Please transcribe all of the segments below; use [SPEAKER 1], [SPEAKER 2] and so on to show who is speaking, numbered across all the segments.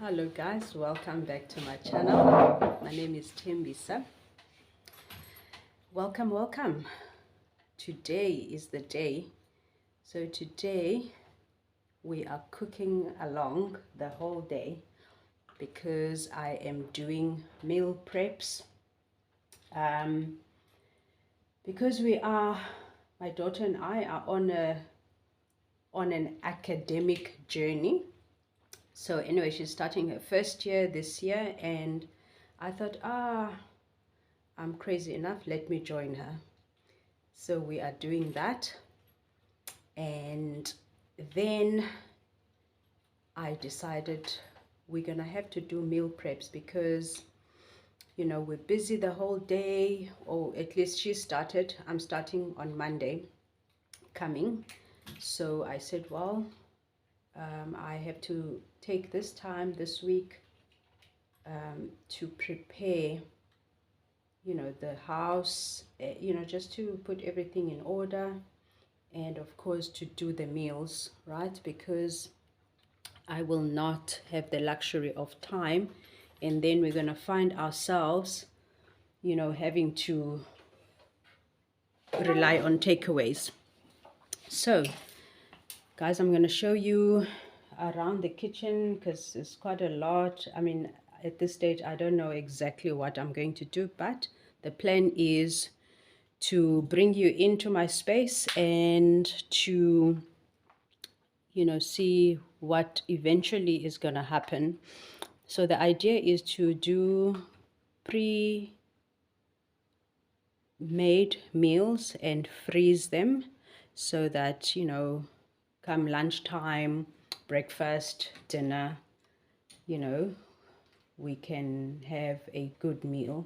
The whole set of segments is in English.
[SPEAKER 1] Hello guys, welcome back to my channel. My name is Tembisa. Welcome. Today is the day. So today we are cooking along the whole day because I am doing meal preps. Because my daughter and I are on an academic journey. So anyway, she's starting her first year this year, and I thought, I'm crazy enough, let me join her. So we are doing that, and then I decided we're gonna have to do meal preps because we're busy the whole day, or at least she started. I'm starting on Monday coming. So I said, well, I have to take this time this week to prepare the house, just to put everything in order, and of course to do the meals, right? Because I will not have the luxury of time, and then we're going to find ourselves having to rely on takeaways. So guys, I'm going to show you around the kitchen because it's quite a lot. I mean, at this stage I don't know exactly what I'm going to do, but the plan is to bring you into my space and to see what eventually is going to happen. So the idea is to do pre-made meals and freeze them so that come lunchtime, breakfast, dinner, we can have a good meal.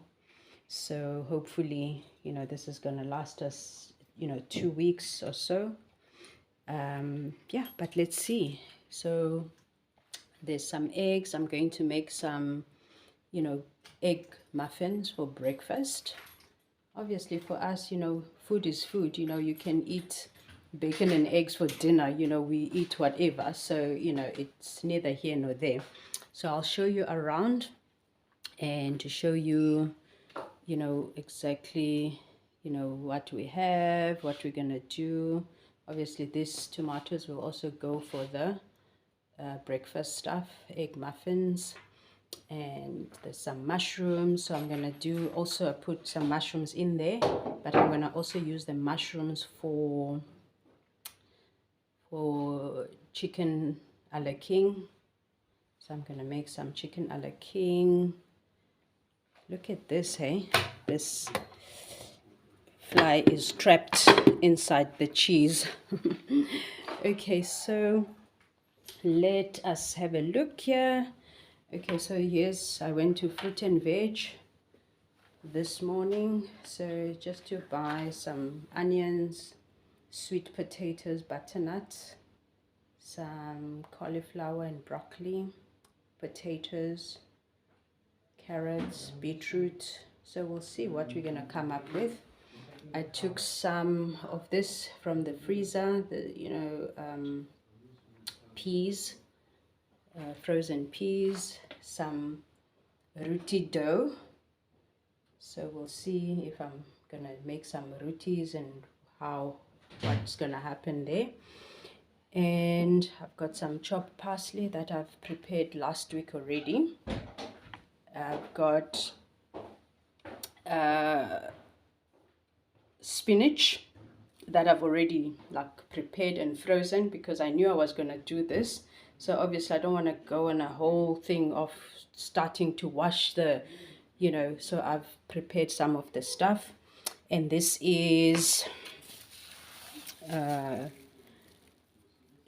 [SPEAKER 1] So hopefully this is going to last us 2 weeks or so. Yeah, but let's see. So there's some eggs. I'm going to make some egg muffins for breakfast. Obviously for us, food is food. You can eat bacon and eggs for dinner. We eat whatever, so it's neither here nor there. So I'll show you around and to show you exactly what we have, what we're gonna do. Obviously these tomatoes will also go for the breakfast stuff, egg muffins. And there's some mushrooms, so I'm gonna do also put some mushrooms in there, but I'm gonna also use the mushrooms for chicken a la king. So I'm gonna make some chicken a la king. Look at this, hey, this fly is trapped inside the cheese. Okay, so let us have a look here. Okay, so yes, I went to Fruit and Veg this morning, so just to buy some onions, sweet potatoes, butternut, some cauliflower and broccoli, potatoes, carrots, beetroot. So we'll see what we're gonna come up with. I took some of this from the freezer, peas, frozen peas, some roti dough. So we'll see if I'm gonna make some rotis and what's gonna happen there. And I've got some chopped parsley that I've prepared last week already. I've got spinach that I've already prepared and frozen because I knew I was gonna do this. So obviously I don't want to go on a whole thing of starting to wash the so I've prepared some of the stuff. And this is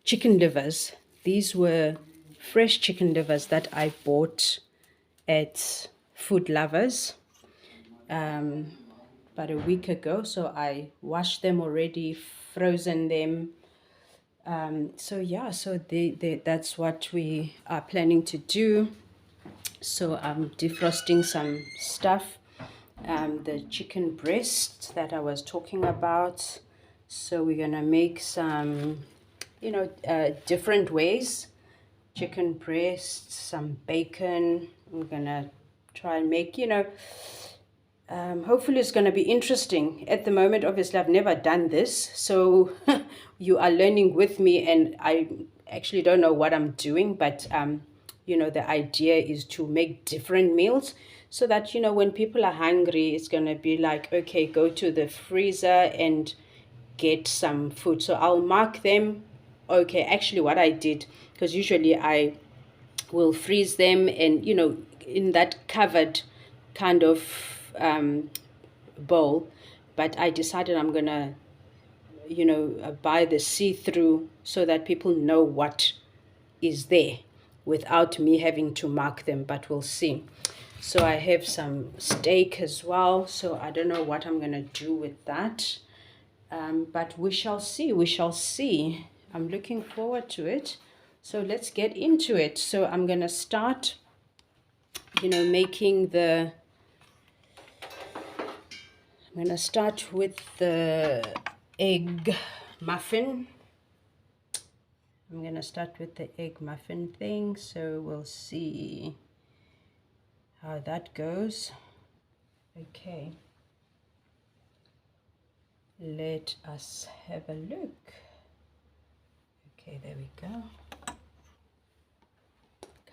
[SPEAKER 1] chicken livers. These were fresh chicken livers that I bought at Food Lovers about a week ago. So I washed them already, frozen them. So yeah, so that's what we are planning to do. So I'm defrosting some stuff, the chicken breast that I was talking about. So we're gonna make some different ways chicken breasts, some bacon. We're gonna try and make, hopefully it's going to be interesting. At the moment, obviously, I've never done this, so you are learning with me, and I actually don't know what I'm doing, but the idea is to make different meals so that, when people are hungry, it's going to be like, okay, go to the freezer and get some food. So I'll mark them. Okay, actually what I did, because usually I will freeze them and, in that covered kind of bowl, but I decided I'm gonna buy the see-through so that people know what is there without me having to mark them, but we'll see. So I have some steak as well, so I don't know what I'm gonna do with that, but we shall see. I'm looking forward to it, so let's get into it. So I'm gonna start making the I'm going to start with the egg muffin. I'm going to start with the egg muffin thing, so we'll see how that goes. Okay, let us have a look. Okay, there we go.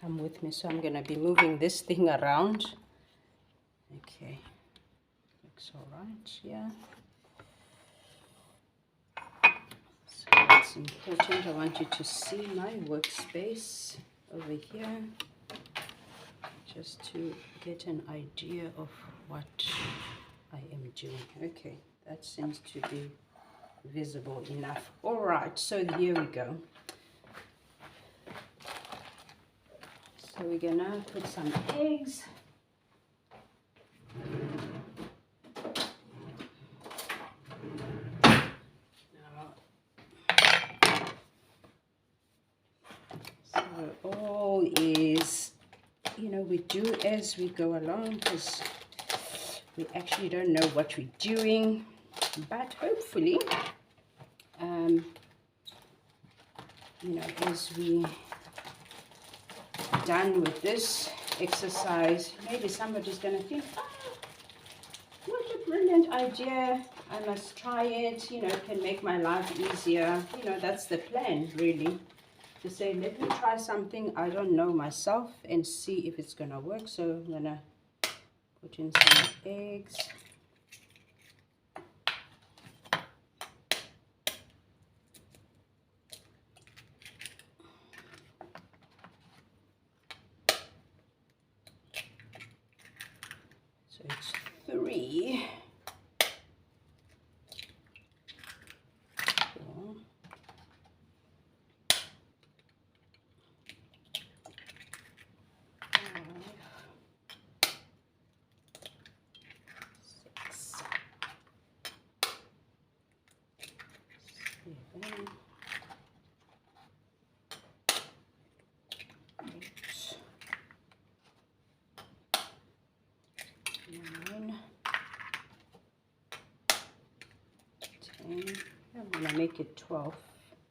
[SPEAKER 1] Come with me. So I'm going to be moving this thing around. Okay, looks all right, yeah. It's important. I want you to see my workspace over here, just to get an idea of what I am doing. Okay, that seems to be visible enough. All right, so here we go. So we're gonna put some eggs. So all is, we do as we go along, because we actually don't know what we're doing, but hopefully, as we done with this exercise, maybe somebody's going to think, oh, what a brilliant idea, I must try it, it can make my life easier. That's the plan, really, to say, let me try something I don't know myself and see if it's gonna work. So I'm gonna put in some eggs. So it's 3. 4. 6. 7. 9, 10. I'm gonna make it 12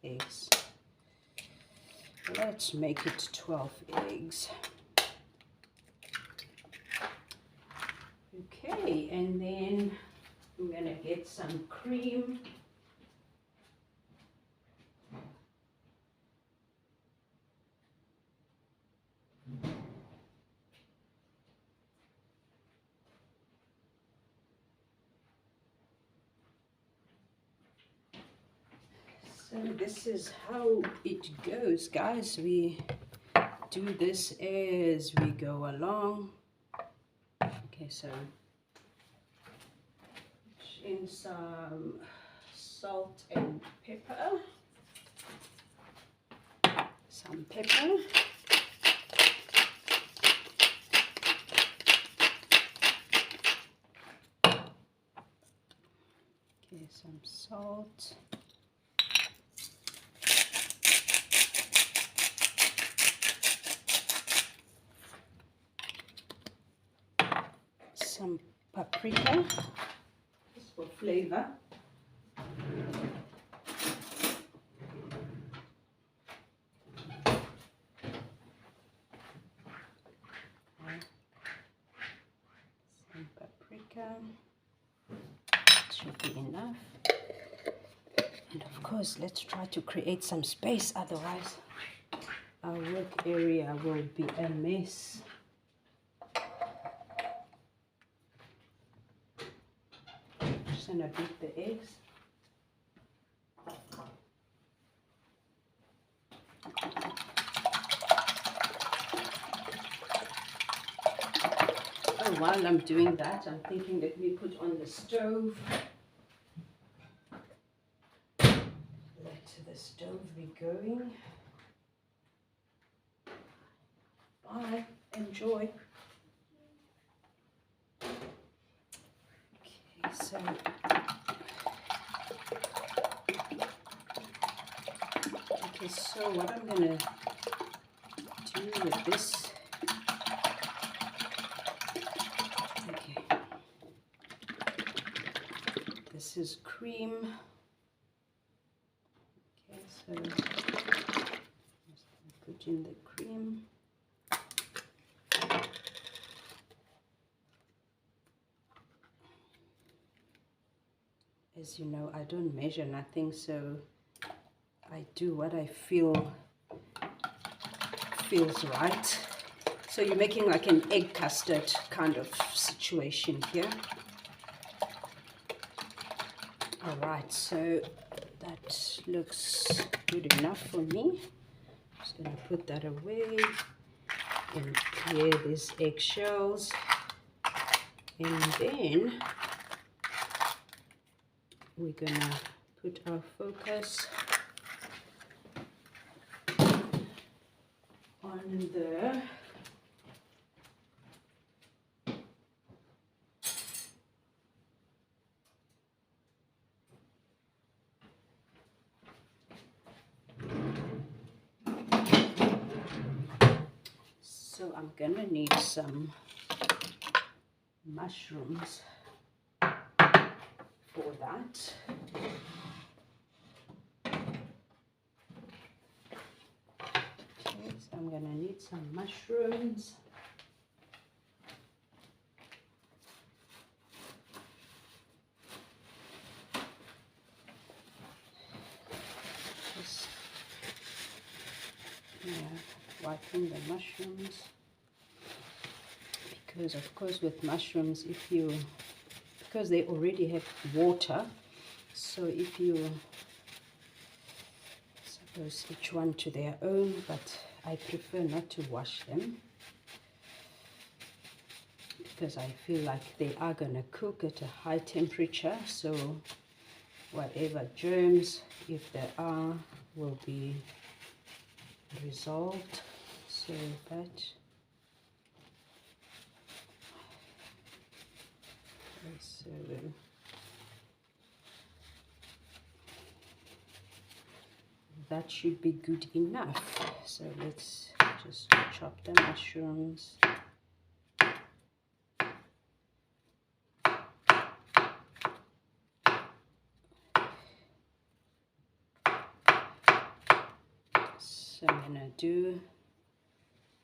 [SPEAKER 1] eggs. Let's make it 12 eggs. Okay, and then I'm gonna get some cream. So this is how it goes, guys. We do this as we go along. Okay, so in some salt and pepper. Some pepper. Okay, some salt. Some paprika, just for flavor. should be enough. And of course, let's try to create some space, otherwise our work area will be a mess. Just gonna beat the eggs. Oh, while I'm doing that, I'm thinking, let me put on the stove. Let the stove be going. Bye. Enjoy. Okay, so what I'm gonna do with this, okay, this is cream. Okay, so put in the cream. As you know, I don't measure nothing, so I do what I feels right. So you're making like an egg custard kind of situation here. All right, so that looks good enough for me. Just gonna put that away and clear these eggshells, and then we're gonna put our focus on the so I'm gonna need some mushrooms for that. Okay, so I'm gonna need some mushrooms. Just wiping the mushrooms, because of course with mushrooms, because they already have water, so if you suppose each one to their own, but I prefer not to wash them because I feel like they are gonna cook at a high temperature, so whatever germs, if there are, will be resolved. So that that should be good enough. So let's just chop the mushrooms. So I'm gonna do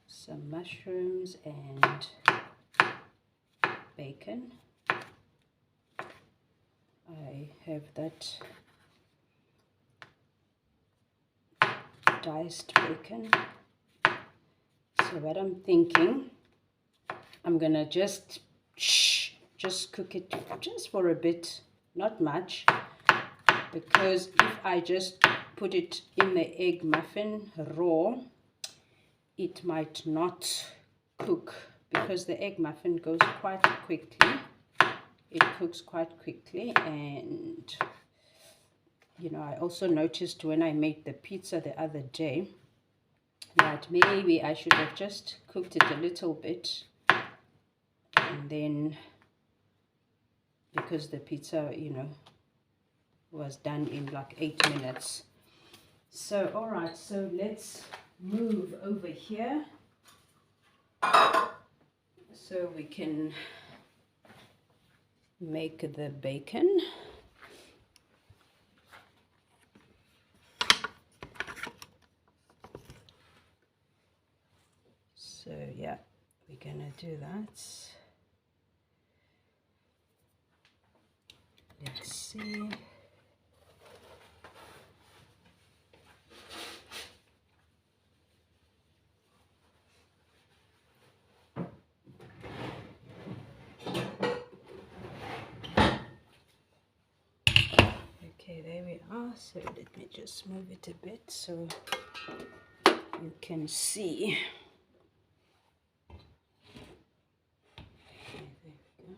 [SPEAKER 1] some mushrooms and bacon. I have that diced bacon. So what I'm thinking, I'm gonna just cook it just for a bit, not much, because if I just put it in the egg muffin raw, it might not cook, because the egg muffin goes quite quickly. It cooks quite quickly. And you know, I also noticed when I made the pizza the other day that maybe I should have just cooked it a little bit, and then, because the pizza, you know, was done in like 8 minutes. So all right, so let's move over here so we can make the bacon. So yeah, we're gonna do that. Let's see. Okay, there we are. So let me just move it a bit so you can see. Okay, there we go.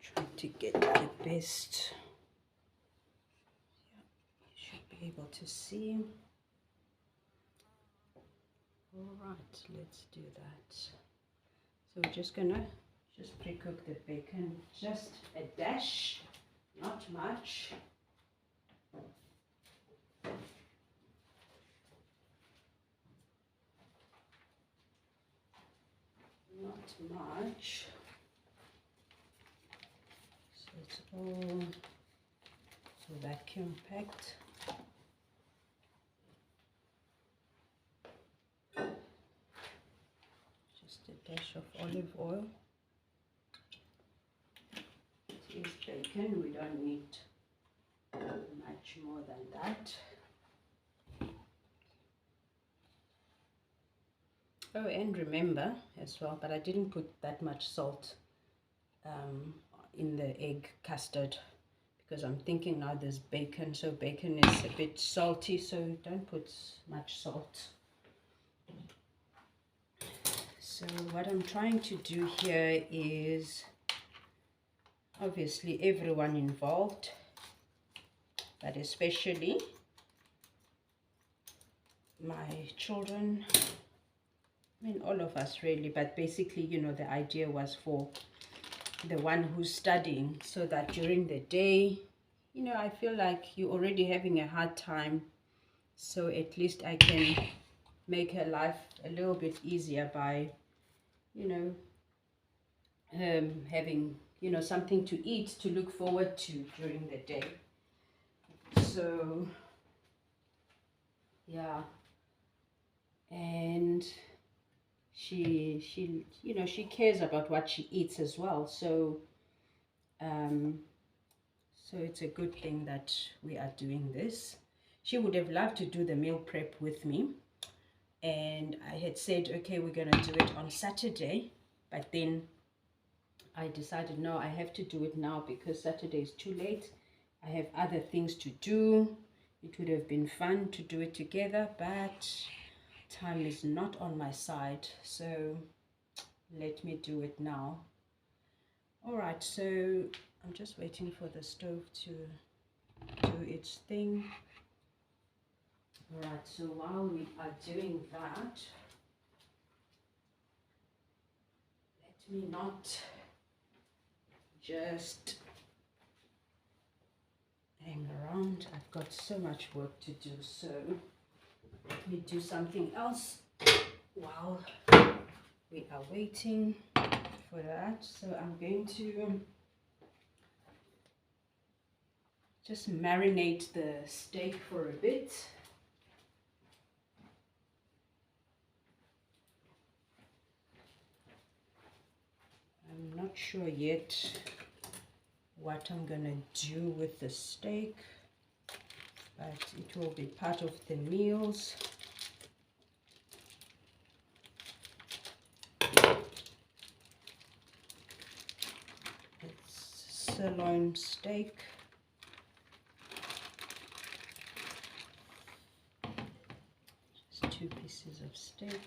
[SPEAKER 1] Try to get the best. Yeah, you should be able to see. All right, let's do that. So we're just gonna pre-cook the bacon, just a dash, not much. Not much. So it's all vacuum packed. Just a dash of olive oil. It is bacon, we don't need much more than that. Oh, and remember as well, but I didn't put that much salt in the egg custard because I'm thinking now there's bacon, so bacon is a bit salty, so don't put much salt. So what I'm trying to do here is obviously everyone involved, but especially my children, I mean all of us really, but basically, you know, the idea was for the one who's studying, so that during the day, you know, I feel like you're already having a hard time, so at least I can make her life a little bit easier by, you know, having, you know, something to eat to look forward to during the day. So yeah, and she you know, she cares about what she eats as well, so so it's a good thing that we are doing this. She would have loved to do the meal prep with me, and I had said, okay, we're gonna do it on Saturday, but then I decided no, I have to do it now because Saturday is too late. I have other things to do. It would have been fun to do it together, but time is not on my side, so let me do it now. All right, so I'm just waiting for the stove to do its thing. All right, so while we are doing that, let me not just hang around. I've got so much work to do, so let me do something else while we are waiting for that. So I'm going to just marinate the steak for a bit. I'm not sure yet what I'm gonna do with the steak, but it will be part of the meals. It's sirloin steak. Just 2 pieces of steak.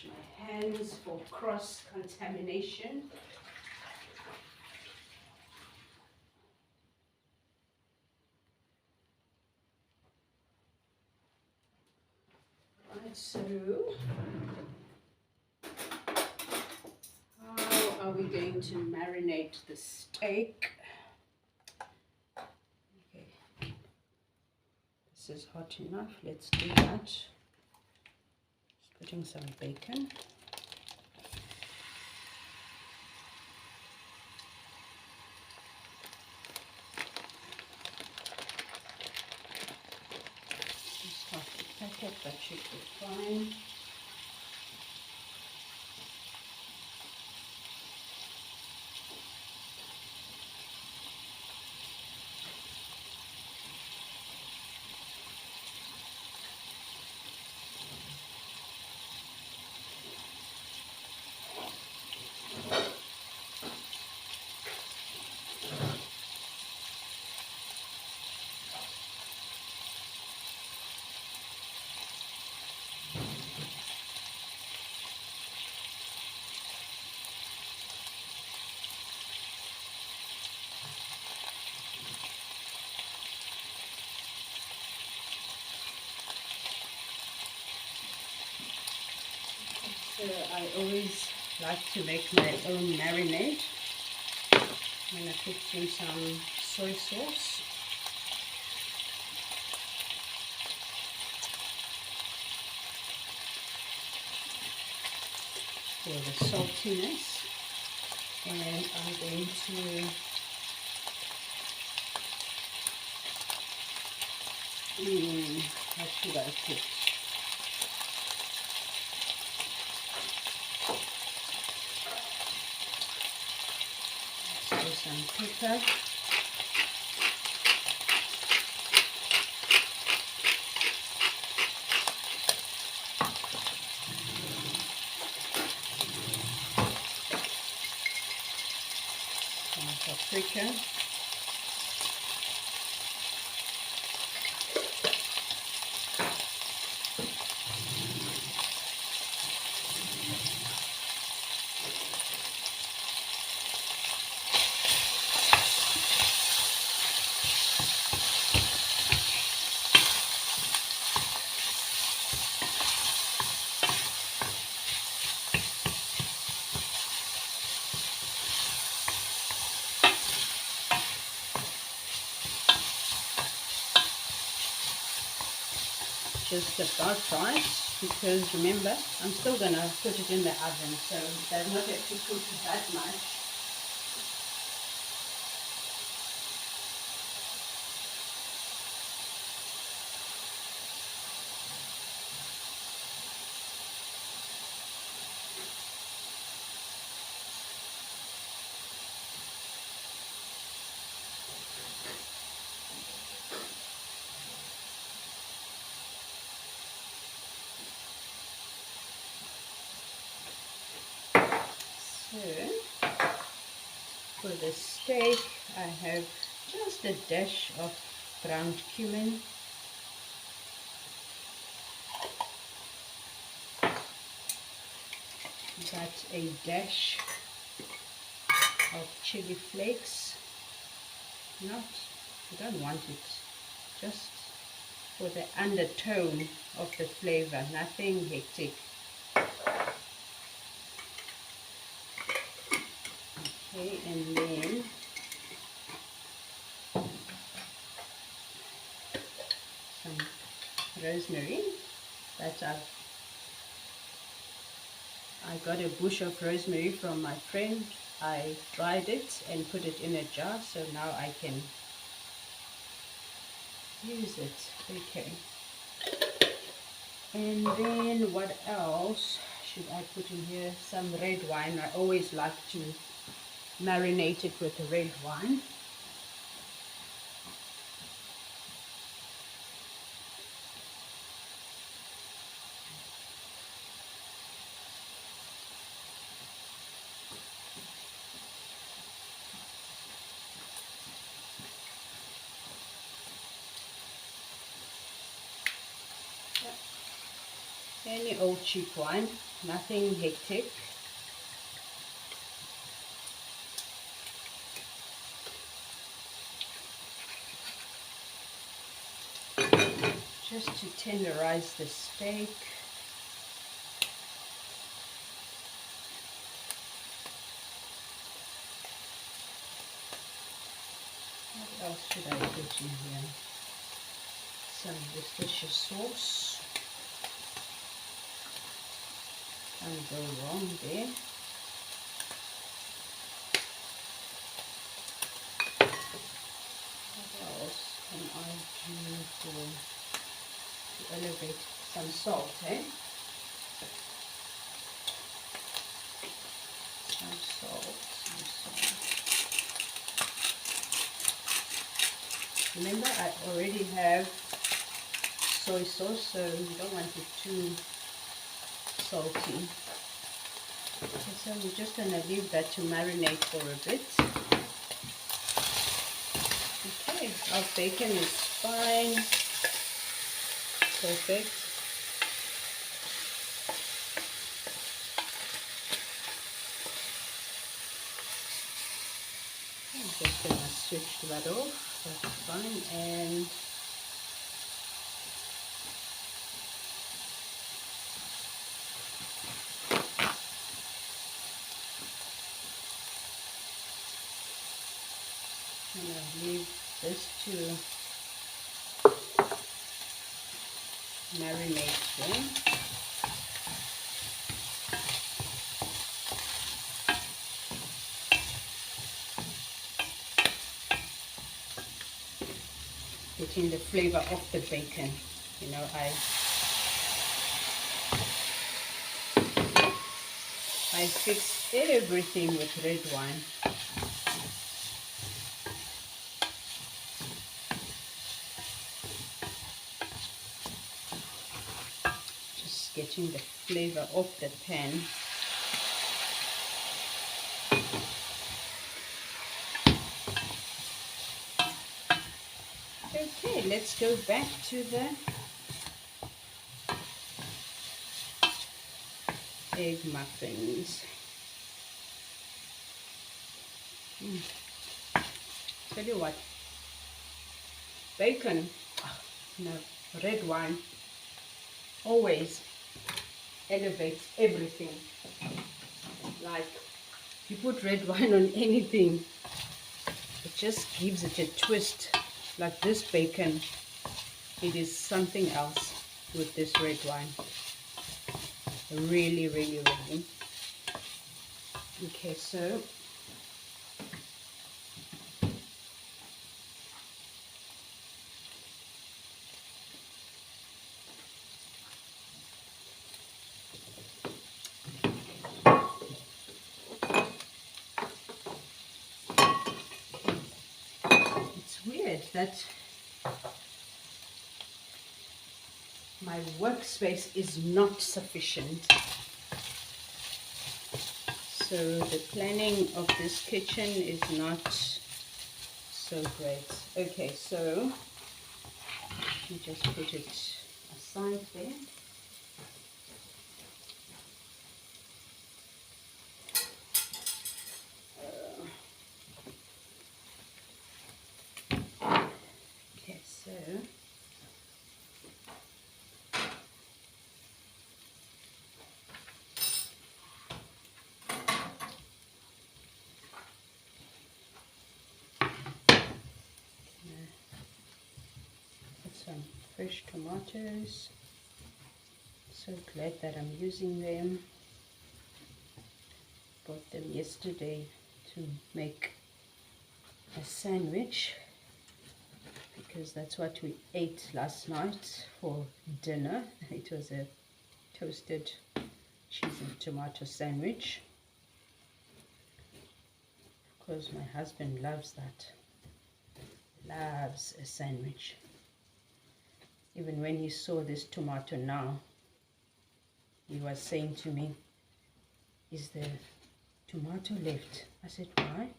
[SPEAKER 1] My hands for cross-contamination. Right, so how are we going to marinate the steak? Okay, this is hot enough. Let's do that. Just putting some bacon. should be fine. So I always like to make my own marinade. I'm going to put in some soy sauce. For the saltiness. And I'm going to what should I put? Let's do some pepper. Some paprika. Just about right, because remember, I'm still going to put it in the oven, so it does not have to cook that much. So, for the steak, I have just a dash of ground cumin, got a dash of chili flakes. Not, you don't want it, just for the undertone of the flavor, nothing hectic. Okay, and then some rosemary that I got a bush of rosemary from my friend. I dried it and put it in a jar, so now I can use it. Okay. And then what else should I put in here? Some red wine. I always like to marinate it with red wine. Any old cheap wine, nothing hectic. Just to tenderize the steak. What else should I put in here? Some Worcestershire sauce. Can't go wrong there. What else can I do to elevate some salt, some salt. Remember, I already have soy sauce, so you don't want it too salty. Okay, so we're just going to leave that to marinate for a bit. Okay, our bacon is fine. Perfect. I'm just going to switch that off. That's fine. And I'm going to leave this to marinate then. Getting the flavor of the bacon. You know, I fix everything with red wine. Just getting the flavor of the pan. Okay, let's go back to the egg muffins. Tell you what, bacon, no, red wine always elevates everything. Like, if you put red wine on anything, it just gives it a twist. Like this bacon, it is something else with this red wine. Really, really, really. Okay, so it's weird that my workspace is not sufficient. So the planning of this kitchen is not so great. Okay, so let me just put it aside there. Okay, so some fresh tomatoes. So glad that I'm using them. Bought them yesterday to make a sandwich because that's what we ate last night for dinner. It was a toasted cheese and tomato sandwich because my husband loves that. Loves a sandwich. Even when he saw this tomato now, he was saying to me, "Is there tomato left?" I said, "Why?"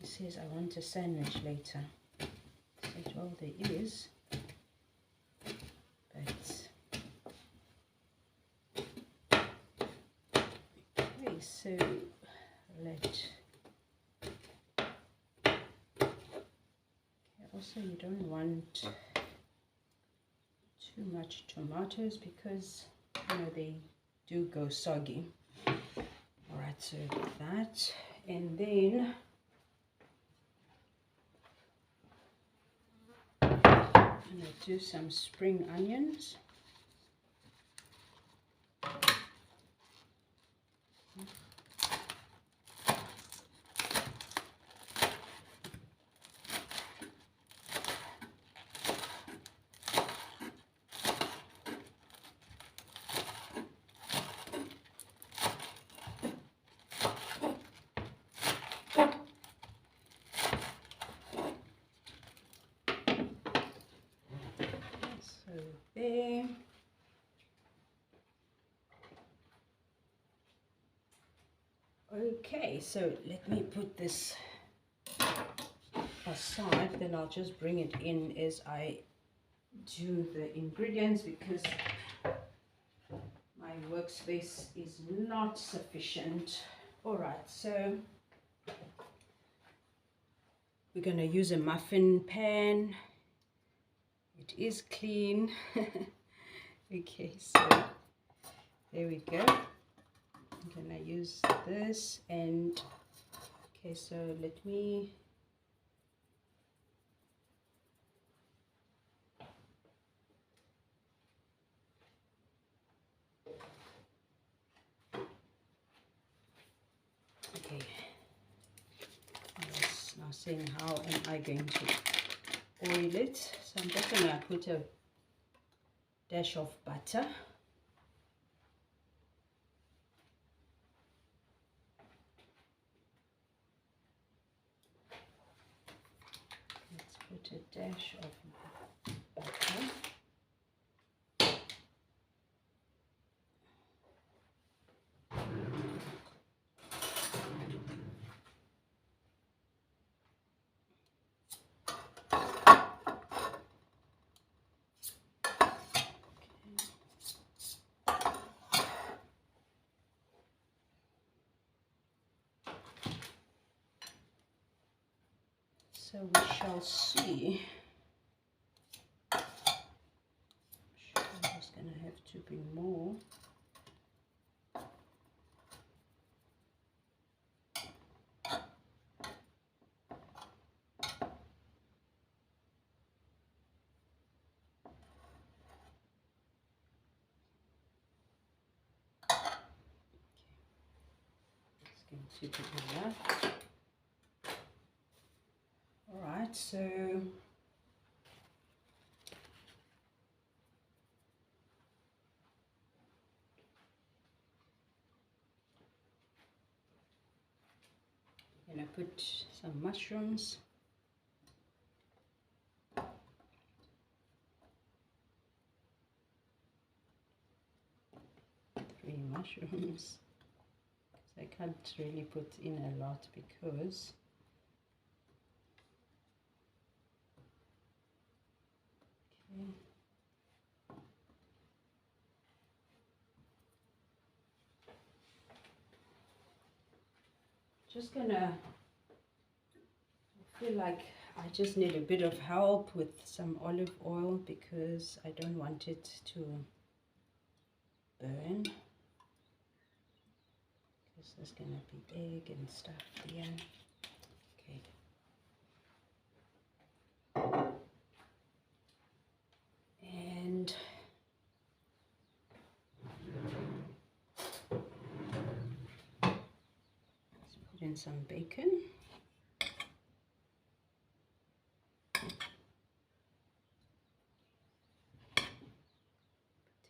[SPEAKER 1] He says, "I want a sandwich later." I said, "Well, there is, but..." Okay, so also you don't want too much tomatoes because, you know, they do go soggy. All right, so that, and then I'm going to do some spring onions. Okay, so let me put this aside, then I'll just bring it in as I do the ingredients because my workspace is not sufficient. All right, so we're going to use a muffin pan. It is clean. Okay, so there we go. I'm going to use this, and okay, so let me okay, now saying how am I going to oil it. So I'm just going to put a dash of butter. Let's put a dash of butter. So we shall see. I'm just going to have to be more. It's going to be enough. All right, so I'm going to put some mushrooms. 3 mushrooms. I can't really put in a lot because okay. Just gonna, I feel like I just need a bit of help with some olive oil because I don't want it to burn, because there's gonna be egg and stuff here. Okay. And let's put in some bacon.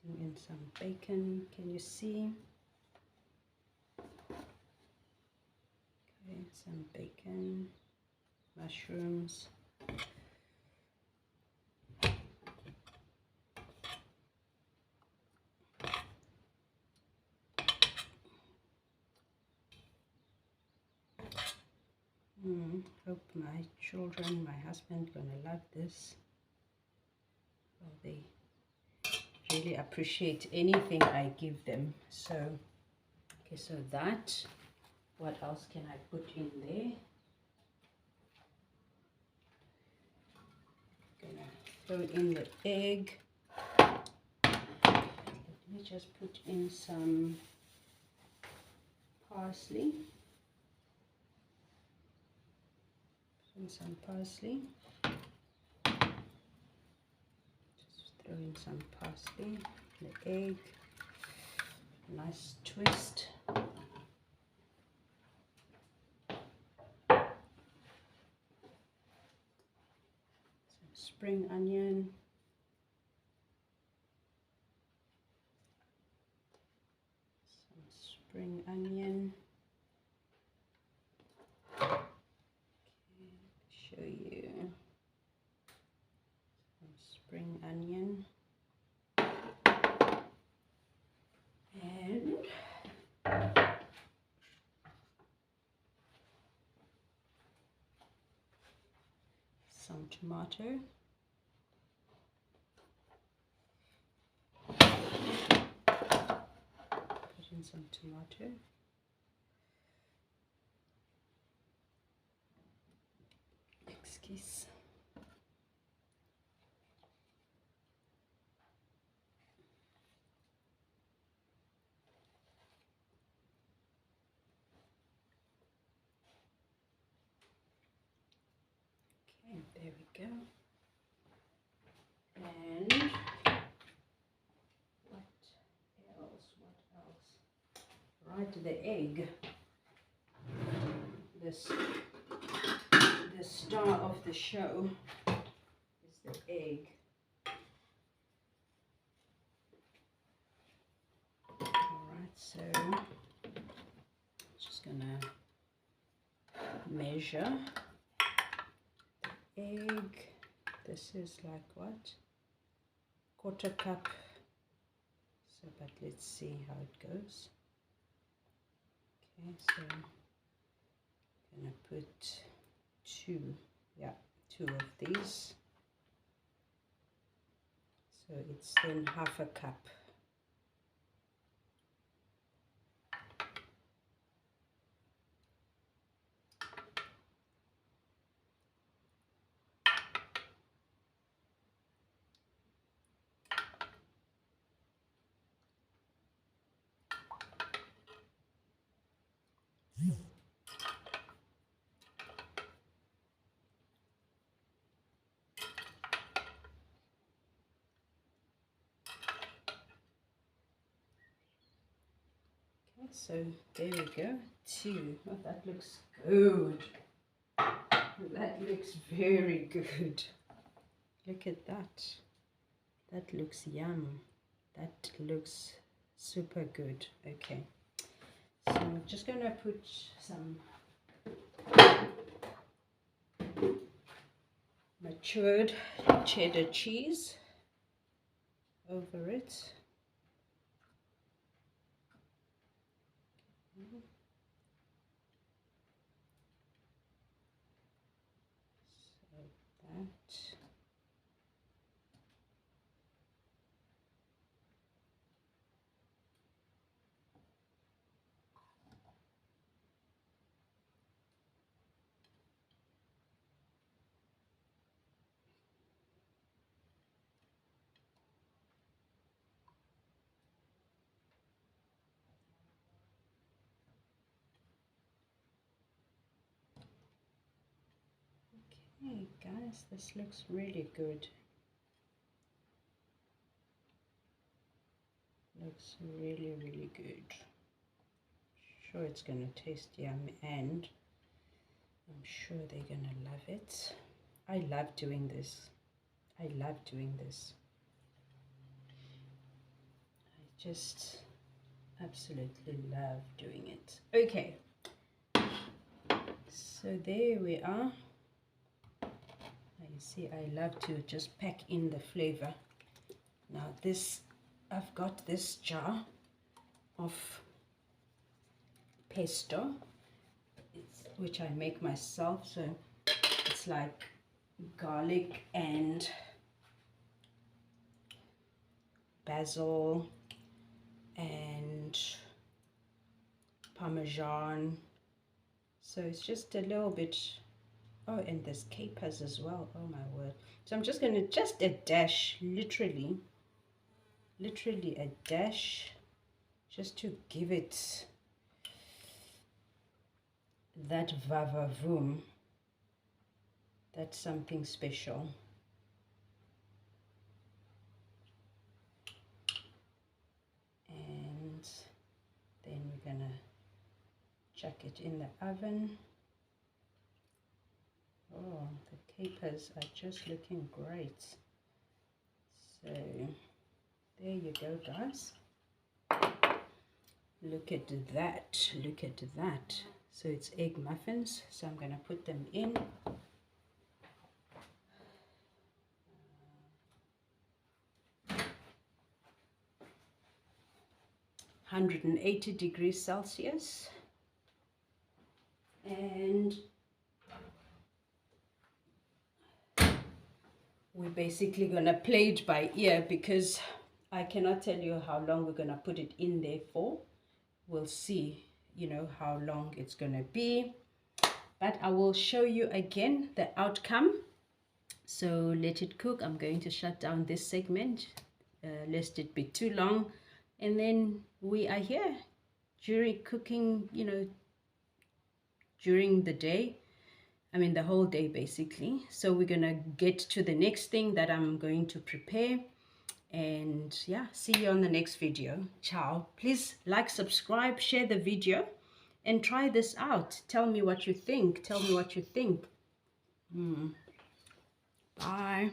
[SPEAKER 1] Putting in some bacon, can you see? Okay, some bacon, mushrooms. Hope my children, my husband, gonna love this. Well, they really appreciate anything I give them. So, okay, so that. What else can I put in there? Gonna throw in the egg. Let me just put in some parsley. Some parsley. Just throw in some parsley, the egg, nice twist. Some spring onion. Some spring onion. Show you some spring onion, and some tomato. Put in some tomato. Excuse. Okay, there we go. And what else? Right, the egg. The star of the show is the egg. Alright, so just gonna measure the egg. This is like what? Quarter cup. So, but let's see how it goes. Okay, so I'm gonna put two of these. So it's then half a cup. So there we go, 2. Oh, that looks good. That looks very good. Look at that. That looks yum. That looks super good. Okay. So I'm just going to put some matured cheddar cheese over it. So that. Okay, guys, this looks really good. Looks really, really good. Sure, it's gonna taste yum, and I'm sure they're gonna love it. I love doing this. I love doing this. I just absolutely love doing it. Okay, so there we are. You see, I love to just pack in the flavor. Now this, I've got this jar of pesto, which I make myself. So it's like garlic and basil and parmesan. So it's just a little bit. Oh, and there's capers as well. Oh my word. So I'm just going to, just a dash, literally a dash, just to give it that vavavoom. That's something special. And then we're going to chuck it in the oven. Oh, the capers are just looking great. So there you go, guys. Look at that. Look at that. So it's egg muffins. So I'm going to put them in. 180 degrees Celsius. And we're basically gonna play it by ear because I cannot tell you how long we're gonna put it in there for. We'll see, you know, how long it's gonna be, but I will show you again the outcome. So let it cook. I'm going to shut down this segment lest it be too long, and then we are here during cooking, you know, during the day. I mean the whole day basically. So we're gonna get to the next thing that I'm going to prepare, and yeah, see you on the next video. Ciao. Please like, subscribe, share the video, and try this out. Tell me what you think. Tell me what you think. Bye.